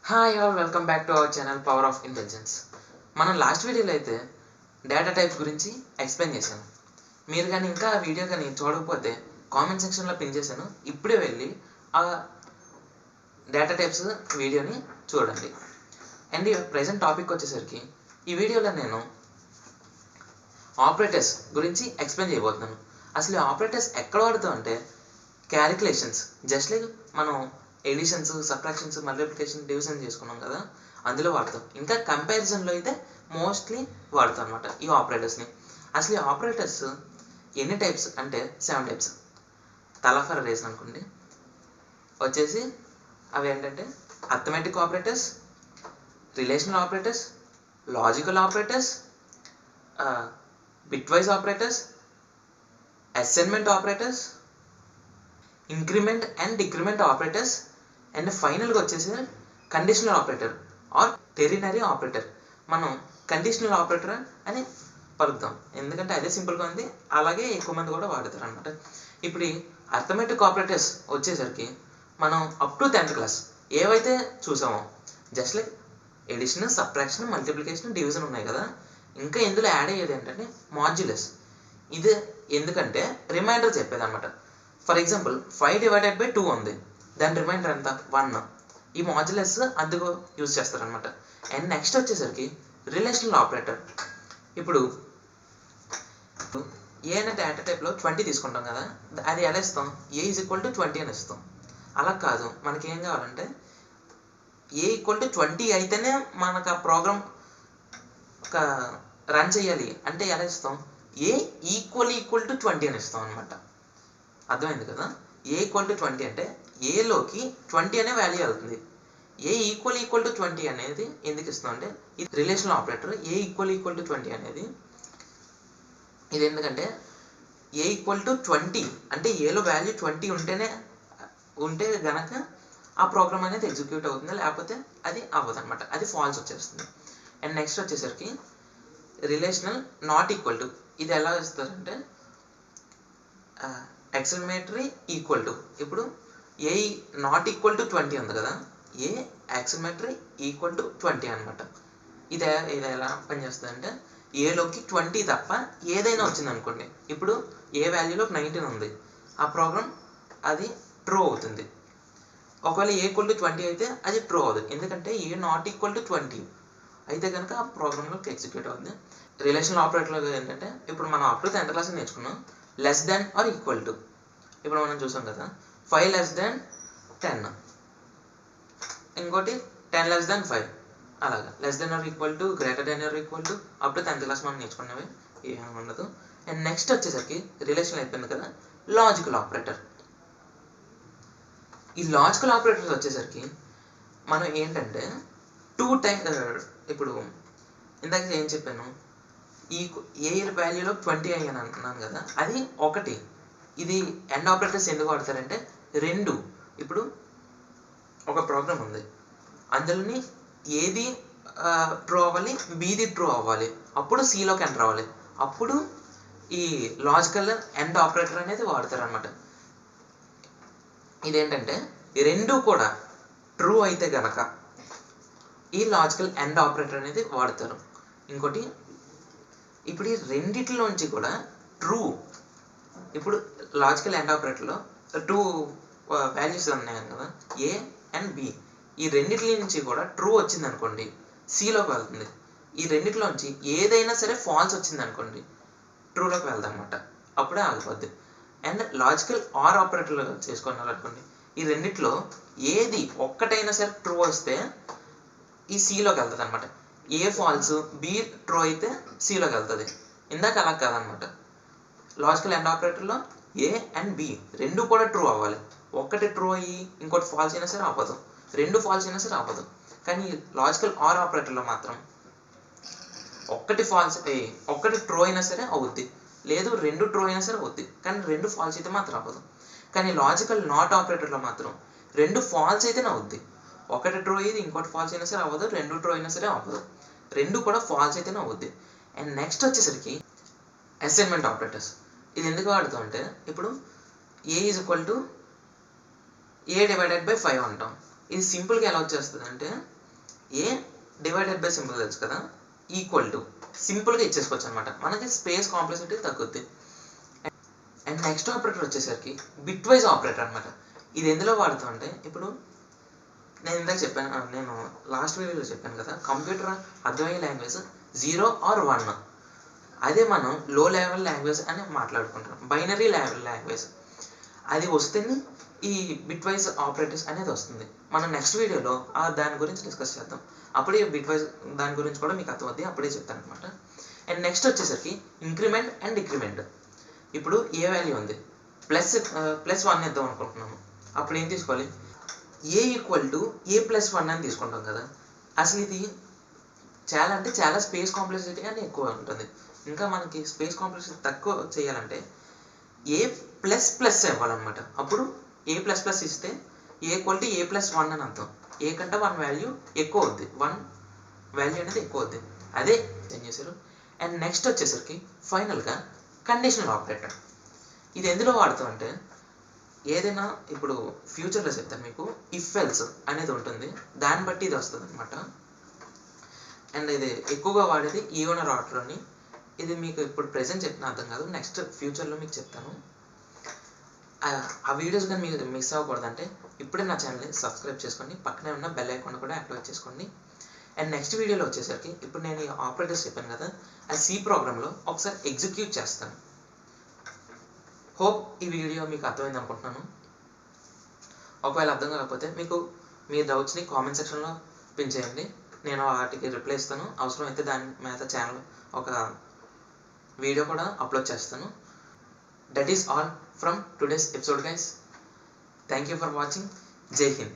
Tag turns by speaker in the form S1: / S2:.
S1: Hi all, welcome back to our channel power of intelligence. మనం last వీడియోలో అయితే data types గురించి explain చేశాను. మీరు కానీ ఇంకా ఆ వీడియో కానీ చూడకపోతే కామెంట్ సెక్షన్లో పిన్ చేశాను, ఇప్పుడే వెళ్ళి ఆ డేటా టైప్స్ వీడియోని చూడండి. అండ్ ప్రజెంట్ టాపిక్ వచ్చేసరికి ఈ వీడియోలో నేను ఆపరేటర్స్ గురించి ఎక్స్ప్లెయిన్ చేయబోతున్నాను. అసలు ఆపరేటర్స్ ఎక్కడ వాడుతాం అంటే క్యాలిక్యులేషన్స్, జస్ట్ లైక్ మనం ఎడిషన్స్, సబ్ట్రాక్షన్స్, మల్టిప్లికేషన్, డివిజన్ చేసుకున్నాం కదా, అందులో వాడతాం. ఇంకా కంపారిజన్లో అయితే మోస్ట్లీ వాడతాం అనమాట ఈ ఆపరేటర్స్ని. అసలు ఈ ఆపరేటర్స్ ఎన్ని టైప్స్ అంటే 7 టైప్స్. తలఫర్ రేస్ అనుకోండి వచ్చేసి అవి ఏంటంటే arithmetic operators, relational operators, logical operators, bitwise operators, assignment operators, increment and decrement operators, and ఫైనల్గా వచ్చేసి కండిషనల్ ఆపరేటర్ ఆర్ టెరినరీ ఆపరేటర్. మనం కండిషనల్ ఆపరేటర్ అని పలుకుతాం, ఎందుకంటే అదే సింపుల్గా ఉంది, అలాగే ఎక్కువ మంది కూడా వాడతారు అనమాట. ఇప్పుడు ఈ అర్థమెటిక్ ఆపరేటర్స్ వచ్చేసరికి మనం అప్ టు 10th క్లాస్ ఏవైతే చూసామో, just like addition, subtraction, multiplication, division ఉన్నాయి కదా, ఇంకా ఇందులో యాడ్ అయ్యేది ఏంటంటే మాడ్యులస్. ఇది ఎందుకంటే రిమైండర్ చెప్పేది అనమాట. ఫర్ ఎగ్జాంపుల్ 5/2 ఉంది, దాని రిమైండర్ ఎంత 1. ఈ మాడ్యులస్ అందుకు యూజ్ చేస్తారనమాట. అండ్ నెక్స్ట్ వచ్చేసరికి రిలేషనల్ ఆపరేటర్. ఇప్పుడు ఏ అనే డేటా టైప్లో 20 తీసుకుంటాం కదా, అది ఎలా ఇస్తాం, ఏ = 20 అని ఇస్తాం. అలా కాదు, మనకి ఏం కావాలంటే ఏ = 20 అయితేనే మనకు ఆ ప్రోగ్రామ్ ఒక రన్ చేయాలి అంటే ఎలా ఇస్తాం, ఏ = 20 అని ఇస్తాం అనమాట. అర్థమైంది కదా, ఏ = 20 అంటే ఏలోకి 20 అనే వాల్యూ వెళ్తుంది. ఏ = 20 అనేది ఎందుకు ఇస్తాం అంటే ఇది రిలేషనల్ ఆపరేటర్. ఏ = 20 అనేది ఇది ఎందుకంటే ఏ = 20 అంటే ఏలో వాల్యూ 20 ఉంటే గనక ఆ ప్రోగ్రామ్ అనేది ఎగ్జిక్యూట్ అవుతుంది, లేకపోతే అది అవ్వదు అనమాట, అది ఫాల్స్ వచ్చేస్తుంది. అండ్ నెక్స్ట్ వచ్చేసరికి రిలేషనల్ నాట్ ఈక్వల్ టు. ఇది ఎలా ఇస్తారంటే యాక్సిలమేటరీ ఈక్వల్ టు. ఇప్పుడు ఏ = 20 ఉంది కదా, ఏ యాక్సిలమేటరీ = 20 అనమాట. ఇది ఎలా పనిచేస్తుంది అంటే ఏలోకి 20 తప్ప ఏదైనా వచ్చింది అనుకోండి, ఇప్పుడు ఏ వాల్యూలో 19 ఉంది, ఆ ప్రోగ్రామ్ అది ట్రూ అవుతుంది. ఒకవేళ ఏ = 20 అయితే అది ట్రూ అవ్వదు, ఎందుకంటే ఏ = 20 అయితే కనుక ఆ ప్రోగ్రామ్లోకి ఎగ్జిక్యూట్ అవుతుంది. రిలేషనల్ ఆపరేటర్లో ఏంటంటే ఇప్పుడు మనం అప్ టు 10th క్లాస్ నేర్చుకున్నాం, less than or equal to. ఇప్పుడు మనం చూసాం కదా 5 < 10, ఇంకోటి 10 < 5, అలాగా less than or equal to, greater than or equal to, up to 10th class మనం నేర్చుకున్నవి ఏమీ ఉండదు. అండ్ నెక్స్ట్ వచ్చేసరికి రిలేషన్ అయిపోయింది కదా, లాజికల్ ఆపరేటర్. ఈ లాజికల్ ఆపరేటర్స్ వచ్చేసరికి మనం ఏంటంటే 2 టైమ్స్, ఇప్పుడు ఇందాక ఏం చెప్పాను, ఈ ఏ వాల్యూలో 20 అయ్యాను అంటున్నాను కదా, అది 1. ఇది ఎండ్ ఆపరేటర్స్ ఎందుకు వాడతారంటే 2. ఇప్పుడు ఒక ప్రోగ్రామ్ ఉంది, అందులోని ఏది ట్రూ అవ్వాలి, బీది ట్రూ అవ్వాలి, అప్పుడు సిలోకి ఎంటర్ అవ్వాలి, అప్పుడు ఈ లాజికల్ ఎండ్ ఆపరేటర్ అనేది వాడతారు అనమాట. ఇదేంటంటే ఈ 2 కూడా ట్రూ అయితే గనక ఈ లాజికల్ ఎండ్ ఆపరేటర్ అనేది వాడతారు. ఇంకోటి ఇప్పుడు ఈ రెండిట్లోంచి కూడా ట్రూ, ఇప్పుడు లాజికల్ ఎండ్ ఆపరేటర్లో 2 వాల్యూస్ ఉన్నాయి కదా, ఏ అండ్ బి, ఈ రెండిట్ల నుంచి కూడా ట్రూ వచ్చింది అనుకోండి సిలోకి వెళ్తుంది. ఈ రెండిట్లోంచి ఏదైనా సరే ఫాల్స్ వచ్చింది అనుకోండి ట్రూలోకి వెళ్దాం అనమాట, అప్పుడే ఆగిపోద్ది. అండ్ లాజికల్ ఆర్ ఆపరేటర్లో చేసుకున్నారు అనుకోండి, ఈ రెండిట్లో ఏది ఒక్కటైనా సరే ట్రూ వస్తే ఈ సిలోకి వెళ్తుంది అనమాట. ఏ ఫాల్స్, బి ట్రూ అయితే సిలోకి వెళ్తుంది. ఇందాక అలా కాదనమాట, లాజికల్ ఎండ్ ఆపరేటర్లో ఏ అండ్ బి 2 కూడా ట్రూ అవ్వాలి. ఒక్కటి ట్రూ అయ్యి ఇంకోటి ఫాల్స్ అయినా సరే అవ్వదు, 2 ఫాల్స్ అయినా సరే అవ్వదు. కానీ లాజికల్ ఆర్ ఆపరేటర్లో మాత్రం ఒక్కటి ట్రూ అయినా సరే అవుద్ది, లేదు 2 ట్రూ అయినా సరే అవుద్ది, కానీ 2 ఫాల్స్ అయితే మాత్రం అవ్వదు. కానీ లాజికల్ నాట్ ఆపరేటర్లో మాత్రం 2 ఫాల్స్ అయితేనే అవుద్ది, ఒకటి ట్రూ అయ్యేది ఇంకోటి ఫాల్స్ అయినా సరే అవ్వదు, 2 ట్రూ అయినా సరే అవ్వదు, 2 కూడా ఫాల్స్ అయితేనే అవుద్ది. అండ్ నెక్స్ట్ వచ్చేసరికి అసైన్మెంట్ ఆపరేటర్స్. ఇది ఎందుకు వాడుతాం అంటే ఇప్పుడు ఏ = a/5 అంటాం. ఇది సింపుల్గా ఎలా వచ్చేస్తుంది అంటే ఏ డివైడెడ్ బై సింపుల్ తెలుసు కదా, ఈక్వల్ టు సింపుల్గా ఇచ్చేసుకోవచ్చు అనమాట. మనకి స్పేస్ కాంప్లెక్సిటీ తగ్గుద్ది. అండ్ నెక్స్ట్ ఆపరేటర్ వచ్చేసరికి బిట్ వైజ్ ఆపరేటర్ అనమాట. ఇది ఎందులో వాడుతాం అంటే, ఇప్పుడు నేను ఇందాక చెప్పాను, నేను లాస్ట్ వీడియోలో చెప్పాను కదా, కంప్యూటర్ అర్థమయ్యే లాంగ్వేజ్ 0 or 1. అదే మనం లో లెవెల్ లాంగ్వేజ్ అని మాట్లాడుకుంటాం, బైనరీ లెవెల్ లాంగ్వేజ్. అది వస్తేనే ఈ బిట్ వైజ్ ఆపరేటర్స్ అనేది వస్తుంది. మనం నెక్స్ట్ వీడియోలో దాని గురించి డిస్కస్ చేద్దాం. అప్పుడే బిట్ వైజ్ దాని గురించి కూడా మీకు అర్థమవుతుంది, అప్పుడే చెప్తాను అనమాట. అండ్ నెక్స్ట్ వచ్చేసరికి ఇంక్రిమెంట్ అండ్ డిక్రిమెంట్. ఇప్పుడు ఏ వాల్యూ ఉంది, +1 ఇద్దాం అనుకుంటున్నాము. అప్పుడు ఏం తీసుకోవాలి, ఏ ఈక్వల్ టు a+1 అని తీసుకుంటాం కదా. అసలు ఇది చాలా అంటే చాలా స్పేస్ కాంప్లెక్సిటీ అని ఎక్కువ ఉంటుంది. ఇంకా మనకి స్పేస్ కాంప్లెక్సిటీ తక్కువ చేయాలంటే a++ ఇవ్వాలన్నమాట. అప్పుడు a++ ఇస్తే a ఈక్వల్ టు a+1 అని అర్థం. ఏ కంటే 1 వాల్యూ ఎక్కువ అవుద్ది, 1 వాల్యూ అనేది ఎక్కువ అవుద్ది. అదే ఏం చేశారు. అండ్ నెక్స్ట్ వచ్చేసరికి ఫైనల్గా కండిషనల్ ఆపరేటర్. ఇది ఎందులో వాడతాం అంటే, ఏదైనా ఇప్పుడు ఫ్యూచర్లో చెప్తాను మీకు, ఇఫ్ ఎల్స్ అనేది ఉంటుంది, దాన్ని బట్టి ఇది వస్తుంది అనమాట. అండ్ ఇది ఎక్కువగా వాడేది ఈవెన్ ఆర్ ఆర్డర్లోని. ఇది మీకు ఇప్పుడు ప్రెజెంట్ చెప్పిన అర్థం కాదు, నెక్స్ట్ ఫ్యూచర్లో మీకు చెప్తాను. ఆ వీడియోస్ కానీ మీకు మిస్ అవ్వకూడదంటే ఇప్పుడే నా ఛానల్ని సబ్స్క్రైబ్ చేసుకోండి, పక్కనే ఉన్న బెల్ ఐకాన్ కూడా యాక్టివేట్ చేసుకోండి. అండ్ నెక్స్ట్ వీడియోలో వచ్చేసరికి ఇప్పుడు నేను ఈ ఆపరేటర్స్ చెప్పాను కదా, అది సి ప్రోగ్రామ్లో ఒకసారి ఎగ్జిక్యూట్ చేస్తాను. హోప్ ఈ వీడియో మీకు అర్థమైంది అనుకుంటున్నాను. ఒకవేళ అర్థం కాకపోతే మీకు మీ డౌట్స్ని కామెంట్ సెక్షన్లో పిన్ చేయండి, నేను వాటికి రిప్లై ఇస్తాను. అవసరమైతే దాని మీద ఛానల్ ఒక వీడియో కూడా అప్లోడ్ చేస్తాను. That is all from today's episode guys. Thank you for watching. జై హింద్.